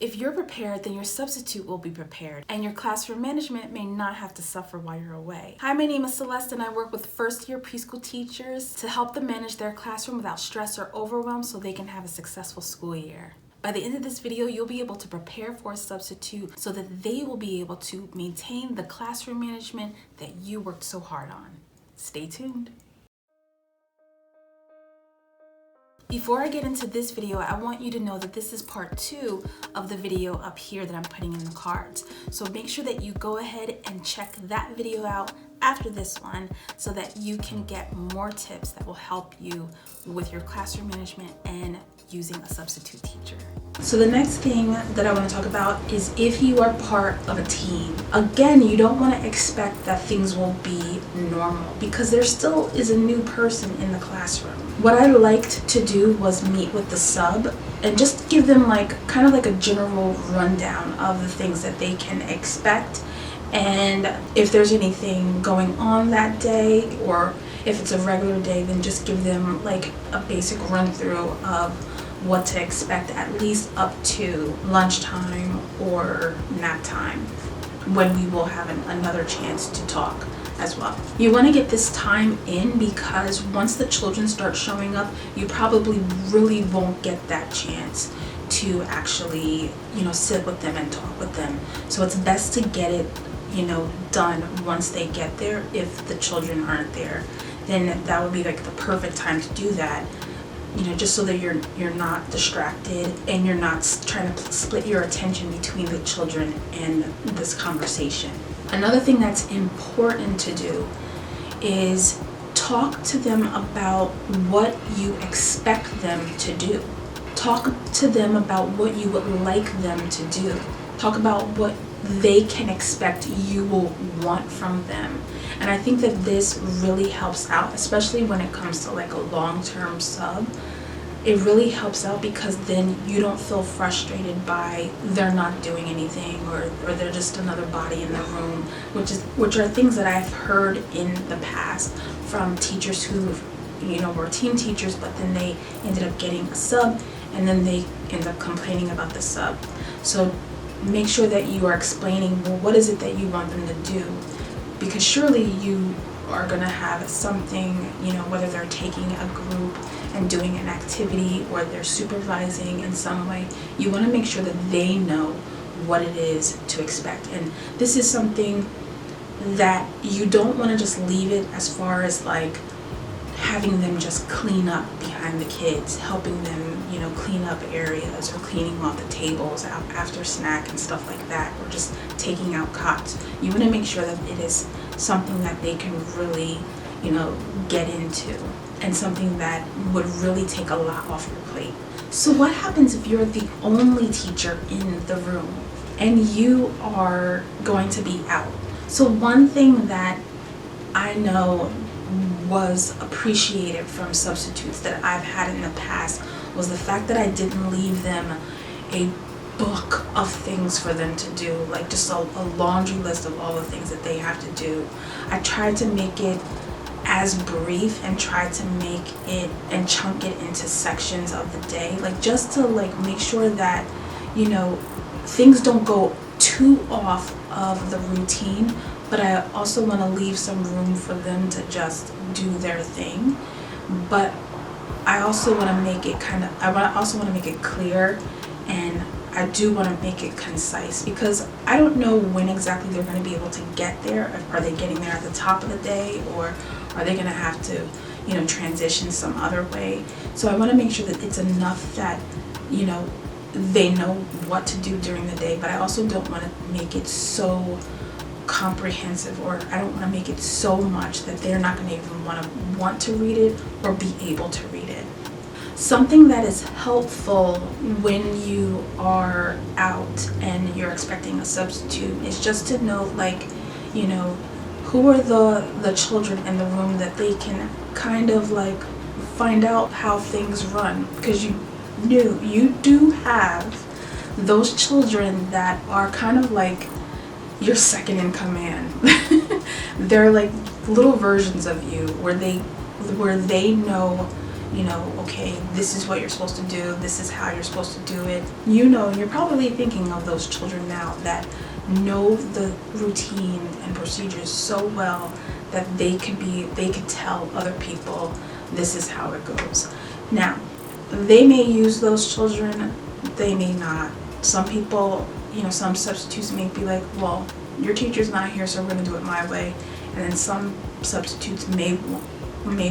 If you're prepared, then your substitute will be prepared, and your classroom management may not have to suffer while you're away. Hi, my name is Celeste, and I work with first-year preschool teachers to help them manage their classroom without stress or overwhelm so they can have a successful school year. By the end of this video, you'll be able to prepare for a substitute so that they will be able to maintain the classroom management that you worked so hard on. Stay tuned. Before I get into this video, I want you to know that this is part 2 of the video up here that I'm putting in the cards. So make sure that you go ahead and check that video out after this one so that you can get more tips that will help you with your classroom management and using a substitute teacher. So the next thing that I want to talk about is if you are part of a team. Again, you don't want to expect that things will be normal because there still is a new person in the classroom. What I liked to do was meet with the sub and just give them kind of like a general rundown of the things that they can expect, and if there's anything going on that day or if it's a regular day, then just give them like a basic run through of what to expect, at least up to lunchtime or nap time, when we will have another chance to talk as well. You want to get this time in because once the children start showing up, you probably really won't get that chance to actually, sit with them and talk with them. So it's best to get it, done once they get there. If the children aren't there, then that would be like the perfect time to do that. Just so that you're not distracted and you're not trying to split your attention between the children and this conversation. Another thing that's important to do is talk to them about what you expect them to do. Talk to them about what you would like them to do. Talk about what they can expect you will want from them. And I think that this really helps out, especially when it comes to like a long-term sub. It really helps out because then you don't feel frustrated by they're not doing anything or they're just another body in the room, which are things that I've heard in the past from teachers who were team teachers, but then they ended up getting a sub and then they end up complaining about the sub. So make sure that you are explaining, well, what is it that you want them to do? Because surely you are going to have something, whether they're taking a group and doing an activity or they're supervising in some way, you want to make sure that they know what it is to expect. And this is something that you don't want to just leave it as far as like having them just clean up behind the kids, helping them, clean up areas or cleaning off the tables after snack and stuff like that, or just taking out cots. You want to make sure that it is something that they can really, get into and something that would really take a lot off your plate. So what happens if you're the only teacher in the room and you are going to be out? So one thing that I know was appreciated from substitutes that I've had in the past was the fact that I didn't leave them a book of things for them to do, like just a laundry list of all the things that they have to do. I tried to make it as brief and tried to make it and chunk it into sections of the day, just to make sure that things don't go too off of the routine, but I also want to leave some room for them to just do their thing. But I also want to make it clear, and I do want to make it concise because I don't know when exactly they're going to be able to get there. Are they getting there at the top of the day, or are they going to have to, transition some other way? So I want to make sure that it's enough that, they know what to do during the day, but I also don't want to make it so comprehensive, or I don't want to make it so much that they're not going to even want to read it or be able to read it. Something that is helpful when you are out and you're expecting a substitute is just to know, who are the children in the room that they can kind of find out how things run, because you do have those children that are kind of like your second in command. They're like little versions of you where they know you know, okay, this is what you're supposed to do, this is how you're supposed to do it. You know, you're probably thinking of those children now that know the routine and procedures so well that they could tell other people this is how it goes. Now, they may use those children, they may not. Some people, you know, some substitutes may be like, well, your teacher's not here, so we're gonna do it my way. And then some substitutes may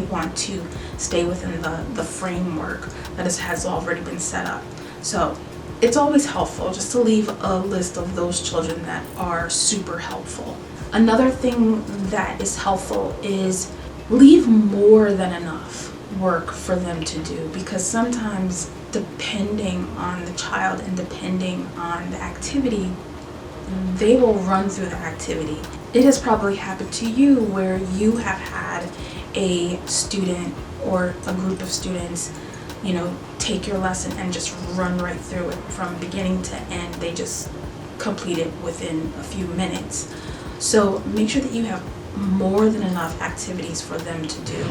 want to stay within the framework that has already been set up. So it's always helpful just to leave a list of those children that are super helpful. Another thing that is helpful is leave more than enough work for them to do, because sometimes depending on the child and depending on the activity, they will run through the activity. It has probably happened to you where you have had a student or a group of students, you know, take your lesson and just run right through it from beginning to end. They just complete it within a few minutes. So make sure that you have more than enough activities for them to do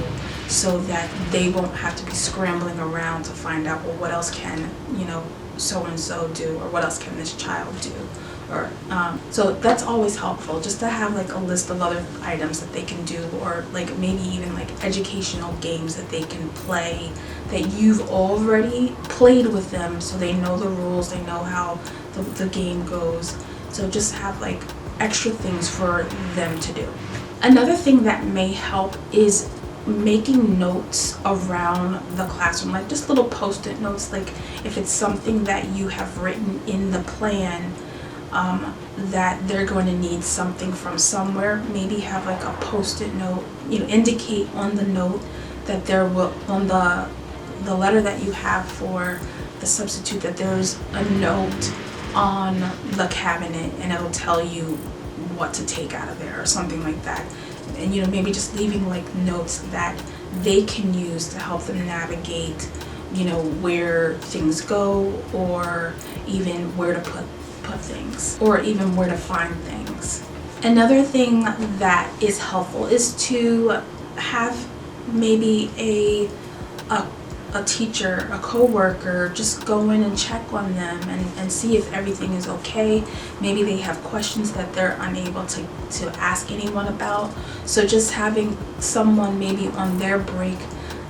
so that they won't have to be scrambling around to find out, well, what else can, you know, so-and-so do, or what else can this child do? Or so that's always helpful, just to have like a list of other items that they can do, or like maybe even like educational games that they can play that you've already played with them, so they know the rules, they know how the game goes. So just have like extra things for them to do. Another thing that may help is making notes around the classroom, like just little post-it notes. Like if it's something that you have written in the plan, that they're going to need something from somewhere, maybe have like a post-it note, you know, indicate on the note that there will, on the letter that you have for the substitute, that there's a note on the cabinet and it'll tell you what to take out of there or something like that. And you know, maybe just leaving like notes that they can use to help them navigate, you know, where things go, or even where to put things, or even where to find things. Another thing that is helpful is to have maybe a teacher, a co-worker, just go in and check on them and see if everything is okay. Maybe they have questions that they're unable to ask anyone about. So just having someone maybe on their break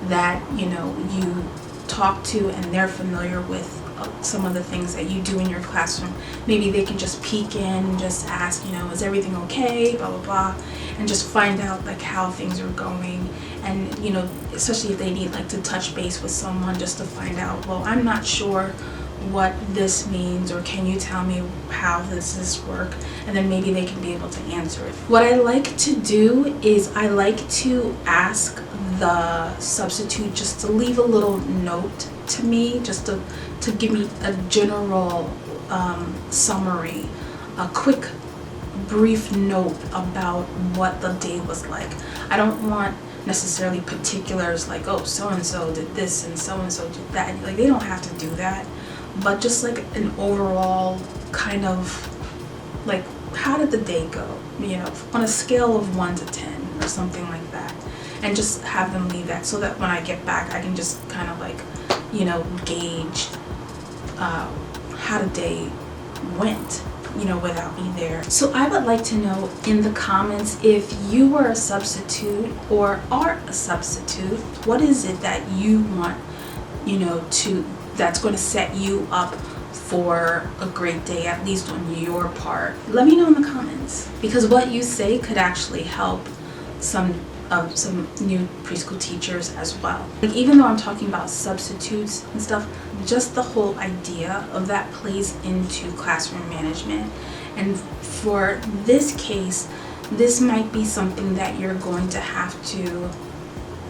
that, you know, you talk to and they're familiar with some of the things that you do in your classroom. Maybe they can just peek in and just ask, you know, is everything okay, blah blah blah, and just find out like how things are going. And you know, especially if they need like to touch base with someone just to find out, well, I'm not sure what this means, or can you tell me how this work? And then maybe they can be able to answer it. What I like to do is I like to ask the substitute just to leave a little note to me, just to give me a general summary, a quick brief note about what the day was like. I don't want necessarily particulars like, oh, so-and-so did this and so-and-so did that. Like, they don't have to do that, but just like an overall kind of like, how did the day go, you know, on a scale of 1 to 10 or something like that. And just have them leave that so that when I get back I can just kind of like, you know, gauge how the day went, you know, without me there. So I would like to know in the comments, if you were a substitute or are a substitute, what is it that you want, you know, that's going to set you up for a great day, at least on your part. Let me know in the comments, because what you say could actually help some new preschool teachers as well. Like, even though I'm talking about substitutes and stuff, just the whole idea of that plays into classroom management. And for this case, this might be something that you're going to have to,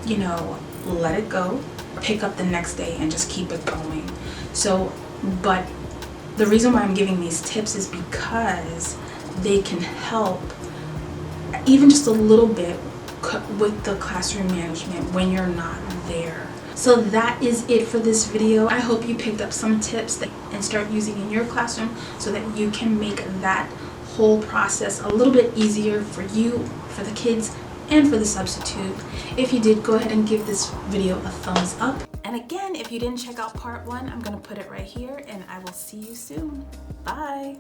you know, let it go, pick up the next day and just keep it going. So, but the reason why I'm giving these tips is because they can help even just a little bit with the classroom management when you're not there. So that is it for this video. I hope you picked up some tips and start using in your classroom so that you can make that whole process a little bit easier for you, for the kids, and for the substitute. If you did, go ahead and give this video a thumbs up. And again, if you didn't check out part 1, I'm gonna put it right here, and I will see you soon. Bye.